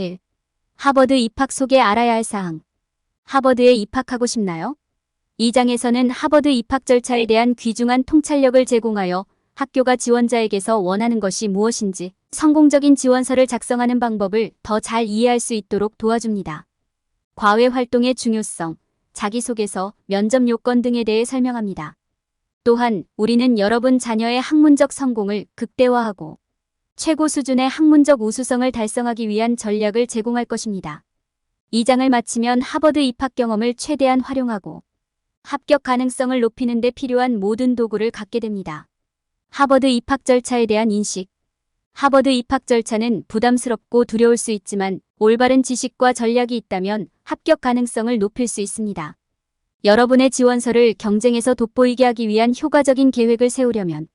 1. 하버드 입학 소개 알아야 할 사항. 하버드에 입학하고 싶나요? 이 장에서는 하버드 입학 절차에 대한 귀중한 통찰력을 제공하여 학교가 지원자에게서 원하는 것이 무엇인지 성공적인 지원서를 작성하는 방법을 더 잘 이해할 수 있도록 도와줍니다. 과외 활동의 중요성, 자기소개서, 면접 요건 등에 대해 설명합니다. 또한 우리는 여러분 자녀의 학문적 성공을 극대화하고 최고 수준의 학문적 우수성을 달성하기 위한 전략을 제공할 것입니다. 이 장을 마치면 하버드 입학 경험을 최대한 활용하고 합격 가능성을 높이는 데 필요한 모든 도구를 갖게 됩니다. 하버드 입학 절차에 대한 인식. 하버드 입학 절차는 부담스럽고 두려울 수 있지만 올바른 지식과 전략이 있다면 합격 가능성을 높일 수 있습니다. 여러분의 지원서를 경쟁에서 돋보이게 하기 위한 효과적인 계획을 세우려면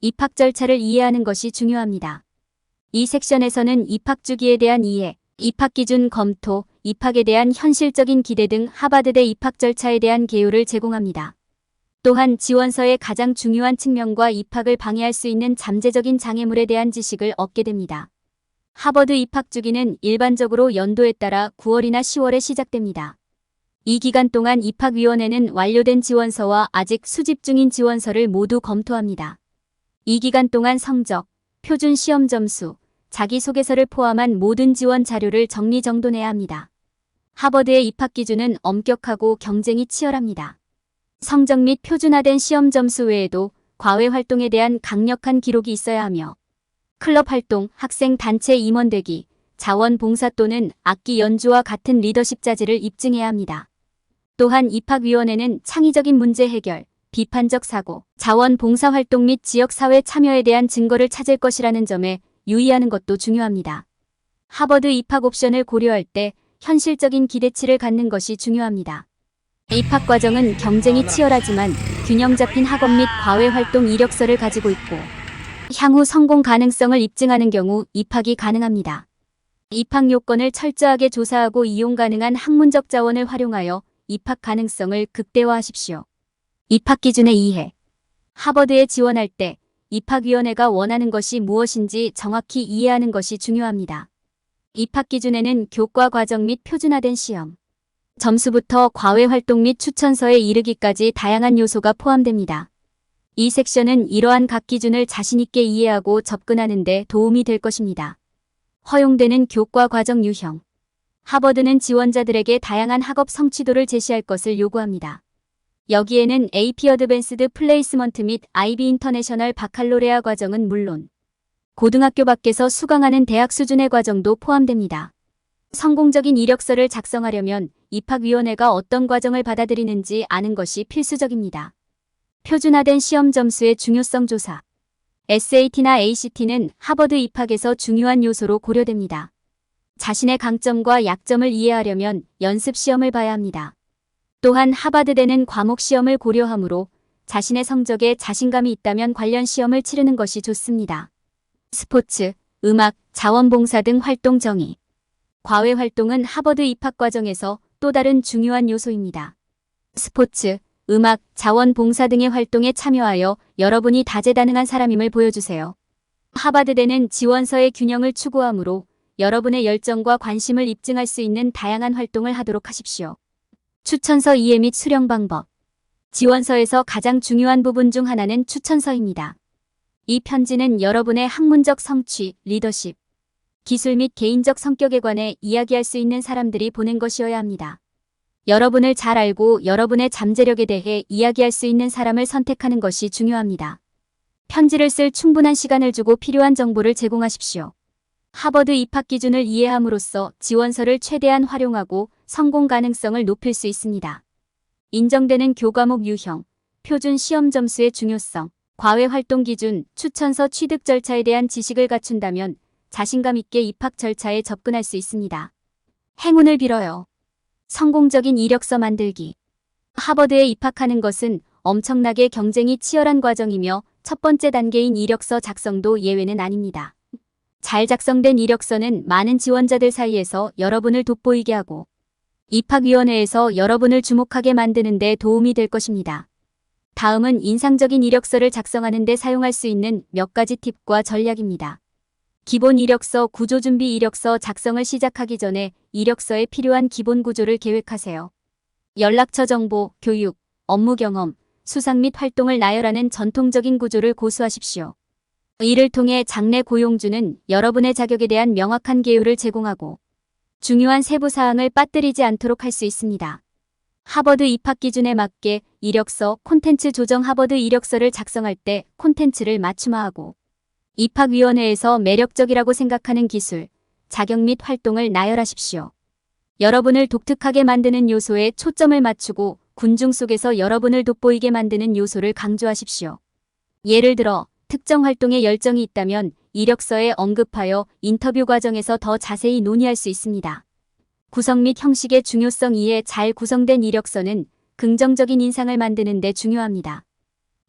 입학 절차를 이해하는 것이 중요합니다. 이 섹션에서는 입학 주기에 대한 이해, 입학 기준 검토, 입학에 대한 현실적인 기대 등 하버드대 입학 절차에 대한 개요를 제공합니다. 또한 지원서의 가장 중요한 측면과 입학을 방해할 수 있는 잠재적인 장애물에 대한 지식을 얻게 됩니다. 하버드 입학 주기는 일반적으로 연도에 따라 9월이나 10월에 시작됩니다. 이 기간 동안 입학위원회는 완료된 지원서와 아직 수집 중인 지원서를 모두 검토합니다. 이 기간 동안 성적, 표준 시험 점수, 자기소개서를 포함한 모든 지원 자료를 정리정돈해야 합니다. 하버드의 입학 기준은 엄격하고 경쟁이 치열합니다. 성적 및 표준화된 시험 점수 외에도 과외 활동에 대한 강력한 기록이 있어야 하며 클럽 활동, 학생 단체 임원되기, 자원봉사 또는 악기 연주와 같은 리더십 자질을 입증해야 합니다. 또한 입학위원회는 창의적인 문제 해결, 비판적 사고, 자원봉사 활동 및 지역사회 참여에 대한 증거를 찾을 것이라는 점에 유의하는 것도 중요합니다. 하버드 입학 옵션을 고려할 때 현실적인 기대치를 갖는 것이 중요합니다. 입학 과정은 경쟁이 치열하지만 균형 잡힌 학업 및 과외 활동 이력서를 가지고 있고 향후 성공 가능성을 입증하는 경우 입학이 가능합니다. 입학 요건을 철저하게 조사하고 이용 가능한 학문적 자원을 활용하여 입학 가능성을 극대화하십시오. 입학 기준의 이해. 하버드에 지원할 때 입학위원회가 원하는 것이 무엇인지 정확히 이해하는 것이 중요합니다. 입학 기준에는 교과 과정 및 표준화된 시험, 점수부터 과외 활동 및 추천서에 이르기까지 다양한 요소가 포함됩니다. 이 섹션은 이러한 각 기준을 자신 있게 이해하고 접근하는 데 도움이 될 것입니다. 허용되는 교과 과정 유형. 하버드는 지원자들에게 다양한 학업 성취도를 제시할 것을 요구합니다. 여기에는 AP 어드밴스드 플레이스먼트 및 IB 인터내셔널 바칼로레아 과정은 물론 고등학교 밖에서 수강하는 대학 수준의 과정도 포함됩니다. 성공적인 이력서를 작성하려면 입학위원회가 어떤 과정을 받아들이는지 아는 것이 필수적입니다. 표준화된 시험 점수의 중요성 조사. SAT나 ACT는 하버드 입학에서 중요한 요소로 고려됩니다. 자신의 강점과 약점을 이해하려면 연습 시험을 봐야 합니다. 또한 하버드대는 과목 시험을 고려하므로 자신의 성적에 자신감이 있다면 관련 시험을 치르는 것이 좋습니다. 스포츠, 음악, 자원봉사 등 활동 정의. 과외 활동은 하버드 입학 과정에서 또 다른 중요한 요소입니다. 스포츠, 음악, 자원봉사 등의 활동에 참여하여 여러분이 다재다능한 사람임을 보여주세요. 하버드대는 지원서의 균형을 추구하므로 여러분의 열정과 관심을 입증할 수 있는 다양한 활동을 하도록 하십시오. 추천서 이해 및 수령 방법. 지원서에서 가장 중요한 부분 중 하나는 추천서입니다. 이 편지는 여러분의 학문적 성취, 리더십, 기술 및 개인적 성격에 관해 이야기할 수 있는 사람들이 보낸 것이어야 합니다. 여러분을 잘 알고 여러분의 잠재력에 대해 이야기할 수 있는 사람을 선택하는 것이 중요합니다. 편지를 쓸 충분한 시간을 주고 필요한 정보를 제공하십시오. 하버드 입학 기준을 이해함으로써 지원서를 최대한 활용하고 성공 가능성을 높일 수 있습니다. 인정되는 교과목 유형, 표준 시험 점수의 중요성, 과외 활동 기준, 추천서 취득 절차에 대한 지식을 갖춘다면 자신감 있게 입학 절차에 접근할 수 있습니다. 행운을 빌어요. 성공적인 이력서 만들기. 하버드에 입학하는 것은 엄청나게 경쟁이 치열한 과정이며 첫 번째 단계인 이력서 작성도 예외는 아닙니다. 잘 작성된 이력서는 많은 지원자들 사이에서 여러분을 돋보이게 하고 입학위원회에서 여러분을 주목하게 만드는 데 도움이 될 것입니다. 다음은 인상적인 이력서를 작성하는 데 사용할 수 있는 몇 가지 팁과 전략입니다. 기본 이력서 구조준비 이력서 작성을 시작하기 전에 이력서에 필요한 기본 구조를 계획하세요. 연락처 정보, 교육, 업무 경험, 수상 및 활동을 나열하는 전통적인 구조를 고수하십시오. 이를 통해 장래 고용주는 여러분의 자격에 대한 명확한 개요를 제공하고 중요한 세부 사항을 빠뜨리지 않도록 할 수 있습니다. 하버드 입학 기준에 맞게 이력서, 콘텐츠 조정. 하버드 이력서를 작성할 때 콘텐츠를 맞춤화하고 입학위원회에서 매력적이라고 생각하는 기술, 자격 및 활동을 나열하십시오. 여러분을 독특하게 만드는 요소에 초점을 맞추고 군중 속에서 여러분을 돋보이게 만드는 요소를 강조하십시오. 예를 들어 특정 활동에 열정이 있다면 이력서에 언급하여 인터뷰 과정에서 더 자세히 논의할 수 있습니다. 구성 및 형식의 중요성. 이에 잘 구성된 이력서는 긍정적인 인상을 만드는 데 중요합니다.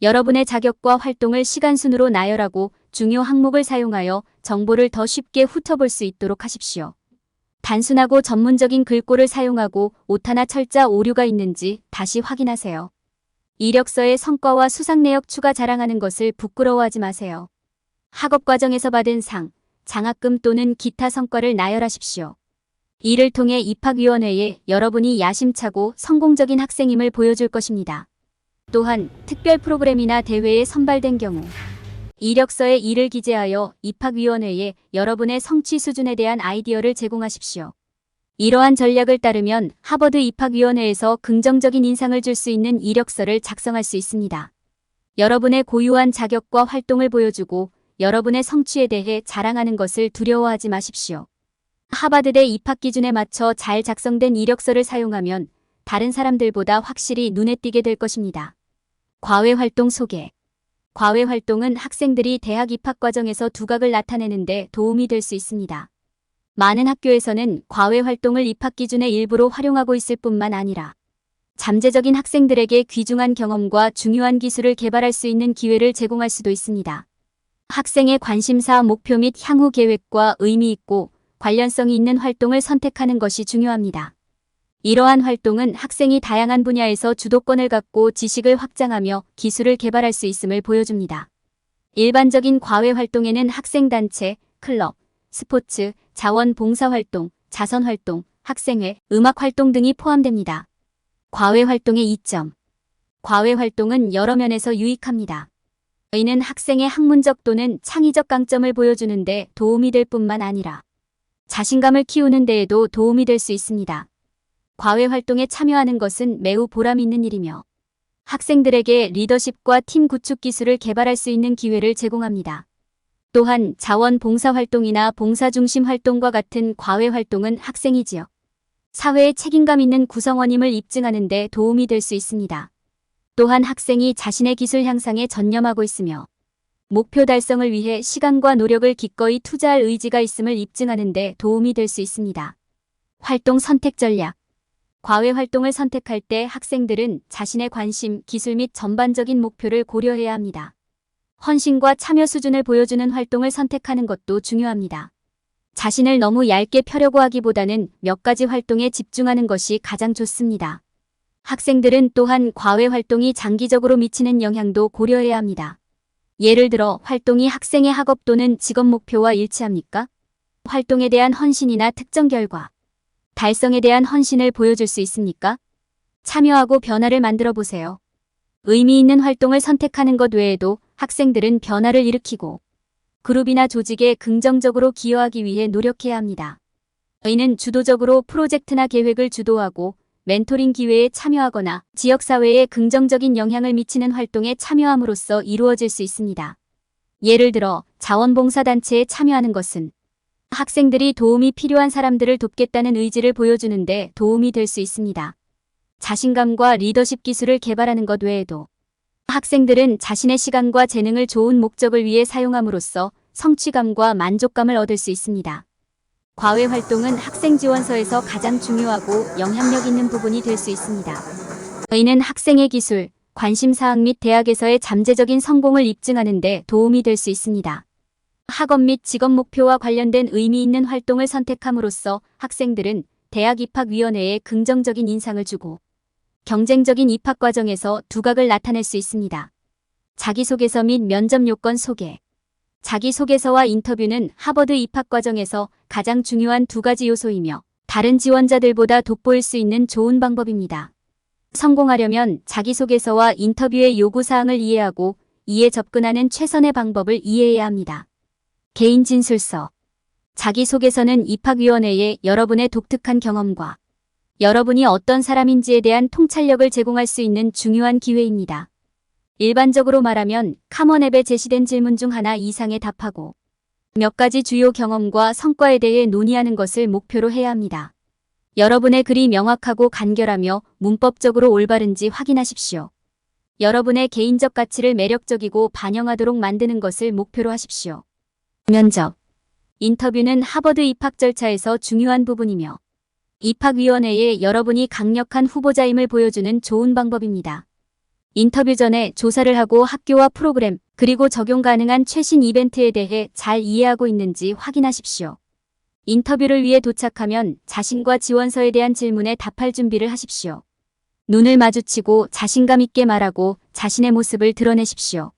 여러분의 자격과 활동을 시간순으로 나열하고 중요 항목을 사용하여 정보를 더 쉽게 훑어볼 수 있도록 하십시오. 단순하고 전문적인 글꼴을 사용하고 오타나 철자 오류가 있는지 다시 확인하세요. 이력서에 성과와 수상 내역 추가 자랑하는 것을 부끄러워하지 마세요. 학업 과정에서 받은 상, 장학금 또는 기타 성과를 나열하십시오. 이를 통해 입학위원회에 여러분이 야심차고 성공적인 학생임을 보여줄 것입니다. 또한 특별 프로그램이나 대회에 선발된 경우 이력서에 이를 기재하여 입학위원회에 여러분의 성취 수준에 대한 아이디어를 제공하십시오. 이러한 전략을 따르면 하버드 입학위원회에서 긍정적인 인상을 줄 수 있는 이력서를 작성할 수 있습니다. 여러분의 고유한 자격과 활동을 보여주고 여러분의 성취에 대해 자랑하는 것을 두려워하지 마십시오. 하버드대 입학 기준에 맞춰 잘 작성된 이력서를 사용하면 다른 사람들보다 확실히 눈에 띄게 될 것입니다. 과외 활동 소개. 과외 활동은 학생들이 대학 입학 과정에서 두각을 나타내는 데 도움이 될 수 있습니다. 많은 학교에서는 과외 활동을 입학 기준의 일부로 활용하고 있을 뿐만 아니라 잠재적인 학생들에게 귀중한 경험과 중요한 기술을 개발할 수 있는 기회를 제공할 수도 있습니다. 학생의 관심사, 목표 및 향후 계획과 의미 있고 관련성이 있는 활동을 선택하는 것이 중요합니다. 이러한 활동은 학생이 다양한 분야에서 주도권을 갖고 지식을 확장하며 기술을 개발할 수 있음을 보여줍니다. 일반적인 과외 활동에는 학생단체, 클럽, 스포츠, 자원봉사활동, 자선활동, 학생회, 음악활동 등이 포함됩니다. 과외 활동의 이점. 과외 활동은 여러 면에서 유익합니다. 이는 학생의 학문적 또는 창의적 강점을 보여주는 데 도움이 될 뿐만 아니라 자신감을 키우는 데에도 도움이 될 수 있습니다. 과외 활동에 참여하는 것은 매우 보람 있는 일이며 학생들에게 리더십과 팀 구축 기술을 개발할 수 있는 기회를 제공합니다. 또한 자원봉사활동이나 봉사중심 활동과 같은 과외 활동은 학생이 지역, 사회에 책임감 있는 구성원임을 입증하는 데 도움이 될 수 있습니다. 또한 학생이 자신의 기술 향상에 전념하고 있으며 목표 달성을 위해 시간과 노력을 기꺼이 투자할 의지가 있음을 입증하는 데 도움이 될 수 있습니다. 활동 선택 전략. 과외 활동을 선택할 때 학생들은 자신의 관심, 기술 및 전반적인 목표를 고려해야 합니다. 헌신과 참여 수준을 보여주는 활동을 선택하는 것도 중요합니다. 자신을 너무 얇게 펴려고 하기보다는 몇 가지 활동에 집중하는 것이 가장 좋습니다. 학생들은 또한 과외 활동이 장기적으로 미치는 영향도 고려해야 합니다. 예를 들어 활동이 학생의 학업 또는 직업 목표와 일치합니까? 활동에 대한 헌신이나 특정 결과, 달성에 대한 헌신을 보여줄 수 있습니까? 참여하고 변화를 만들어 보세요. 의미 있는 활동을 선택하는 것 외에도 학생들은 변화를 일으키고 그룹이나 조직에 긍정적으로 기여하기 위해 노력해야 합니다. 이는 주도적으로 프로젝트나 계획을 주도하고 멘토링 기회에 참여하거나 지역사회에 긍정적인 영향을 미치는 활동에 참여함으로써 이루어질 수 있습니다. 예를 들어 자원봉사단체에 참여하는 것은 학생들이 도움이 필요한 사람들을 돕겠다는 의지를 보여주는 데 도움이 될 수 있습니다. 자신감과 리더십 기술을 개발하는 것 외에도 학생들은 자신의 시간과 재능을 좋은 목적을 위해 사용함으로써 성취감과 만족감을 얻을 수 있습니다. 과외 활동은 학생 지원서에서 가장 중요하고 영향력 있는 부분이 될 수 있습니다. 이는 학생의 기술, 관심사항 및 대학에서의 잠재적인 성공을 입증하는 데 도움이 될 수 있습니다. 학업 및 직업 목표와 관련된 의미 있는 활동을 선택함으로써 학생들은 대학 입학위원회에 긍정적인 인상을 주고 경쟁적인 입학 과정에서 두각을 나타낼 수 있습니다. 자기소개서 및 면접 요건 소개. 자기소개서와 인터뷰는 하버드 입학 과정에서 가장 중요한 두 가지 요소이며 다른 지원자들보다 돋보일 수 있는 좋은 방법입니다. 성공하려면 자기소개서와 인터뷰의 요구사항을 이해하고 이에 접근하는 최선의 방법을 이해해야 합니다. 개인 진술서. 자기소개서는 입학위원회에 여러분의 독특한 경험과 여러분이 어떤 사람인지에 대한 통찰력을 제공할 수 있는 중요한 기회입니다. 일반적으로 말하면 카먼 앱에 제시된 질문 중 하나 이상에 답하고 몇 가지 주요 경험과 성과에 대해 논의하는 것을 목표로 해야 합니다. 여러분의 글이 명확하고 간결하며 문법적으로 올바른지 확인하십시오. 여러분의 개인적 가치를 매력적이고 반영하도록 만드는 것을 목표로 하십시오. 면접. 인터뷰는 하버드 입학 절차에서 중요한 부분이며 입학위원회에 여러분이 강력한 후보자임을 보여주는 좋은 방법입니다. 인터뷰 전에 조사를 하고 학교와 프로그램, 그리고 적용 가능한 최신 이벤트에 대해 잘 이해하고 있는지 확인하십시오. 인터뷰를 위해 도착하면 자신과 지원서에 대한 질문에 답할 준비를 하십시오. 눈을 마주치고 자신감 있게 말하고 자신의 모습을 드러내십시오.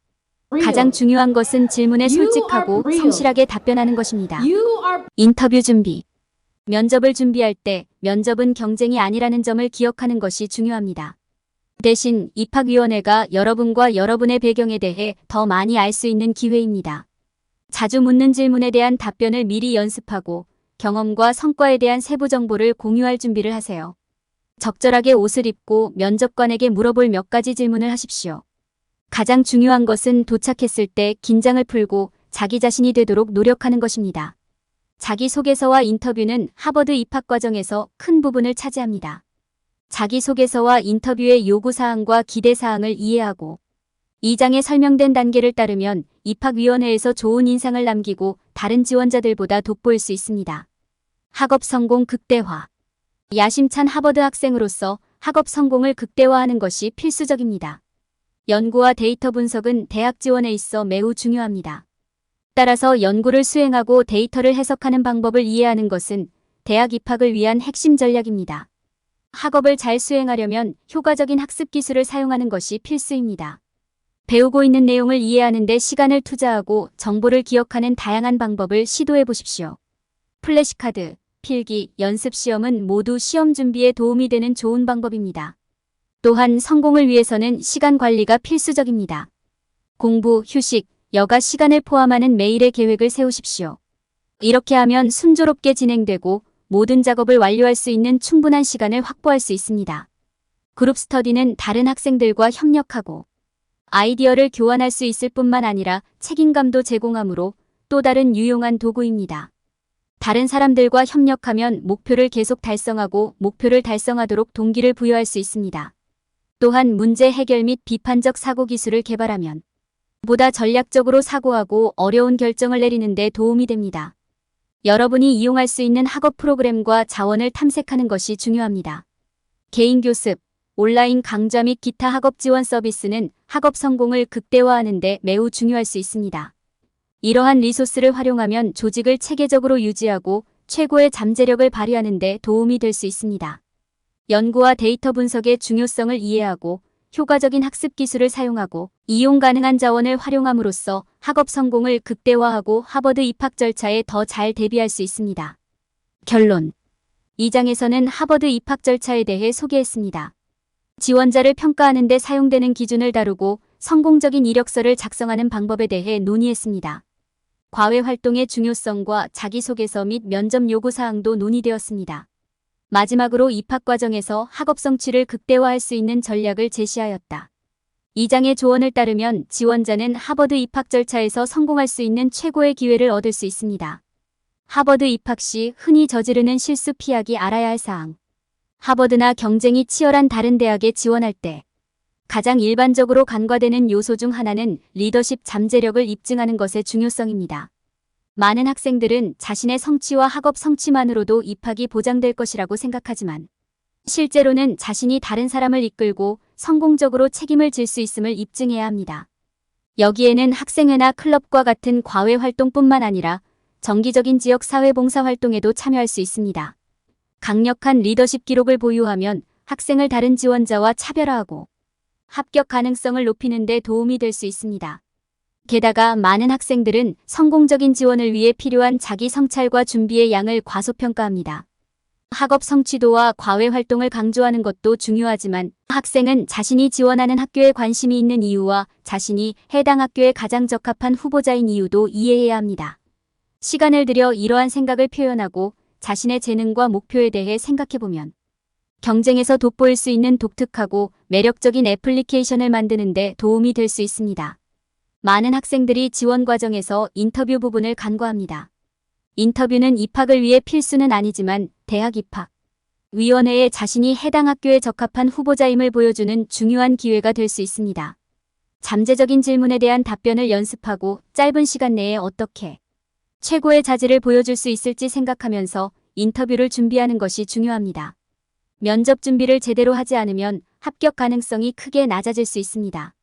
가장 중요한 것은 질문에 솔직하고 성실하게 답변하는 것입니다. 인터뷰 준비. 면접을 준비할 때 면접은 경쟁이 아니라는 점을 기억하는 것이 중요합니다. 대신 입학위원회가 여러분과 여러분의 배경에 대해 더 많이 알 수 있는 기회입니다. 자주 묻는 질문에 대한 답변을 미리 연습하고 경험과 성과에 대한 세부 정보를 공유할 준비를 하세요. 적절하게 옷을 입고 면접관에게 물어볼 몇 가지 질문을 하십시오. 가장 중요한 것은 도착했을 때 긴장을 풀고 자기 자신이 되도록 노력하는 것입니다. 자기소개서와 인터뷰는 하버드 입학 과정에서 큰 부분을 차지합니다. 자기소개서와 인터뷰의 요구사항과 기대사항을 이해하고 2장에 설명된 단계를 따르면 입학위원회에서 좋은 인상을 남기고 다른 지원자들보다 돋보일 수 있습니다. 학업 성공 극대화. 야심찬 하버드 학생으로서 학업 성공을 극대화하는 것이 필수적입니다. 연구와 데이터 분석은 대학 지원에 있어 매우 중요합니다. 따라서 연구를 수행하고 데이터를 해석하는 방법을 이해하는 것은 대학 입학을 위한 핵심 전략입니다. 학업을 잘 수행하려면 효과적인 학습 기술을 사용하는 것이 필수입니다. 배우고 있는 내용을 이해하는 데 시간을 투자하고 정보를 기억하는 다양한 방법을 시도해 보십시오. 플래시카드, 필기, 연습 시험은 모두 시험 준비에 도움이 되는 좋은 방법입니다. 또한 성공을 위해서는 시간 관리가 필수적입니다. 공부, 휴식, 여가 시간을 포함하는 매일의 계획을 세우십시오. 이렇게 하면 순조롭게 진행되고 모든 작업을 완료할 수 있는 충분한 시간을 확보할 수 있습니다. 그룹 스터디는 다른 학생들과 협력하고 아이디어를 교환할 수 있을 뿐만 아니라 책임감도 제공하므로 또 다른 유용한 도구입니다. 다른 사람들과 협력하면 목표를 계속 달성하고 목표를 달성하도록 동기를 부여할 수 있습니다. 또한 문제 해결 및 비판적 사고 기술을 개발하면 보다 전략적으로 사고하고 어려운 결정을 내리는 데 도움이 됩니다. 여러분이 이용할 수 있는 학업 프로그램과 자원을 탐색하는 것이 중요합니다. 개인 교습, 온라인 강좌 및 기타 학업 지원 서비스는 학업 성공을 극대화하는 데 매우 중요할 수 있습니다. 이러한 리소스를 활용하면 조직을 체계적으로 유지하고 최고의 잠재력을 발휘하는 데 도움이 될 수 있습니다. 연구와 데이터 분석의 중요성을 이해하고 효과적인 학습 기술을 사용하고 이용 가능한 자원을 활용함으로써 학업 성공을 극대화하고 하버드 입학 절차에 더 잘 대비할 수 있습니다. 결론. 이 장에서는 하버드 입학 절차에 대해 소개했습니다. 지원자를 평가하는 데 사용되는 기준을 다루고 성공적인 이력서를 작성하는 방법에 대해 논의했습니다. 과외 활동의 중요성과 자기소개서 및 면접 요구사항도 논의되었습니다. 마지막으로 입학 과정에서 학업 성취를 극대화할 수 있는 전략을 제시하였다. 이 장의 조언을 따르면 지원자는 하버드 입학 절차에서 성공할 수 있는 최고의 기회를 얻을 수 있습니다. 하버드 입학 시 흔히 저지르는 실수 피하기 알아야 할 사항. 하버드나 경쟁이 치열한 다른 대학에 지원할 때 가장 일반적으로 간과되는 요소 중 하나는 리더십 잠재력을 입증하는 것의 중요성입니다. 많은 학생들은 자신의 성취와 학업 성취만으로도 입학이 보장될 것이라고 생각하지만 실제로는 자신이 다른 사람을 이끌고 성공적으로 책임을 질 수 있음을 입증해야 합니다. 여기에는 학생회나 클럽과 같은 과외 활동뿐만 아니라 정기적인 지역 사회 봉사 활동에도 참여할 수 있습니다. 강력한 리더십 기록을 보유하면 학생을 다른 지원자와 차별화하고 합격 가능성을 높이는 데 도움이 될 수 있습니다. 게다가 많은 학생들은 성공적인 지원을 위해 필요한 자기 성찰과 준비의 양을 과소평가합니다. 학업 성취도와 과외 활동을 강조하는 것도 중요하지만 학생은 자신이 지원하는 학교에 관심이 있는 이유와 자신이 해당 학교에 가장 적합한 후보자인 이유도 이해해야 합니다. 시간을 들여 이러한 생각을 표현하고 자신의 재능과 목표에 대해 생각해보면 경쟁에서 돋보일 수 있는 독특하고 매력적인 애플리케이션을 만드는 데 도움이 될 수 있습니다. 많은 학생들이 지원 과정에서 인터뷰 부분을 간과합니다. 인터뷰는 입학을 위해 필수는 아니지만 대학 입학 위원회에 자신이 해당 학교에 적합한 후보자임을 보여주는 중요한 기회가 될 수 있습니다. 잠재적인 질문에 대한 답변을 연습하고 짧은 시간 내에 어떻게 최고의 자질을 보여줄 수 있을지 생각하면서 인터뷰를 준비하는 것이 중요합니다. 면접 준비를 제대로 하지 않으면 합격 가능성이 크게 낮아질 수 있습니다.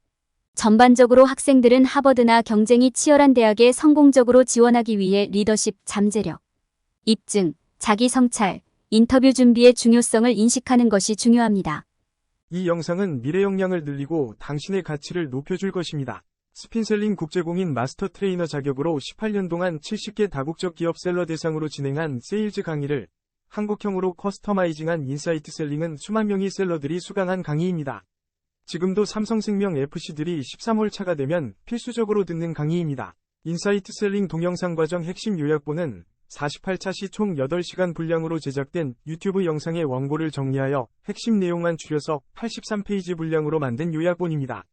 전반적으로 학생들은 하버드나 경쟁이 치열한 대학에 성공적으로 지원하기 위해 리더십, 잠재력, 입증, 자기 성찰, 인터뷰 준비의 중요성을 인식하는 것이 중요합니다. 이 영상은 미래 역량을 늘리고 당신의 가치를 높여줄 것입니다. 스핀셀링 국제공인 마스터 트레이너 자격으로 18년 동안 70개 다국적 기업 셀러 대상으로 진행한 세일즈 강의를 한국형으로 커스터마이징한 인사이트 셀링은 수만 명의 셀러들이 수강한 강의입니다. 지금도 삼성생명 FC들이 13월 차가 되면 필수적으로 듣는 강의입니다. 인사이트 셀링 동영상 과정 핵심 요약본은 48차 시 총 8시간 분량으로 제작된 유튜브 영상의 원고를 정리하여 핵심 내용만 줄여서 83페이지 분량으로 만든 요약본입니다.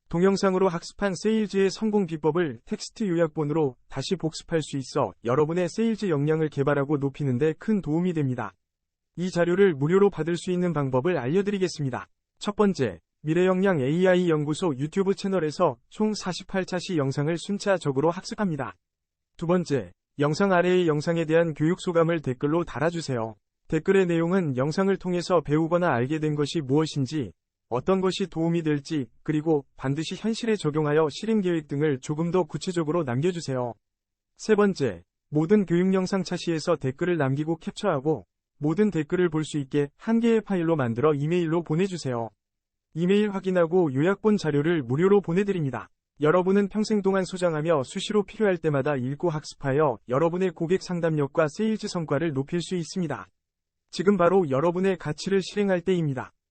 동영상으로 학습한 세일즈의 성공 비법을 텍스트 요약본으로 다시 복습할 수 있어 여러분의 세일즈 역량을 개발하고 높이는 데 큰 도움이 됩니다. 이 자료를 무료로 받을 수 있는 방법을 알려드리겠습니다. 첫 번째, 미래역량 AI 연구소 유튜브 채널에서 총 48차 시 영상을 순차적으로 학습합니다. 두 번째, 영상 아래의 영상에 대한 교육 소감을 댓글로 달아주세요. 댓글의 내용은 영상을 통해서 배우거나 알게 된 것이 무엇인지, 어떤 것이 도움이 될지, 그리고 반드시 현실에 적용하여 실행 계획 등을 조금 더 구체적으로 남겨주세요. 세 번째, 모든 교육 영상 차시에서 댓글을 남기고 캡처하고 모든 댓글을 볼 수 있게 한 개의 파일로 만들어 이메일로 보내주세요. 이메일 확인하고 요약본 자료를 무료로 보내드립니다. 여러분은 평생 동안 소장하며 수시로 필요할 때마다 읽고 학습하여 여러분의 고객 상담력과 세일즈 성과를 높일 수 있습니다. 지금 바로 여러분의 가치를 실행할 때입니다.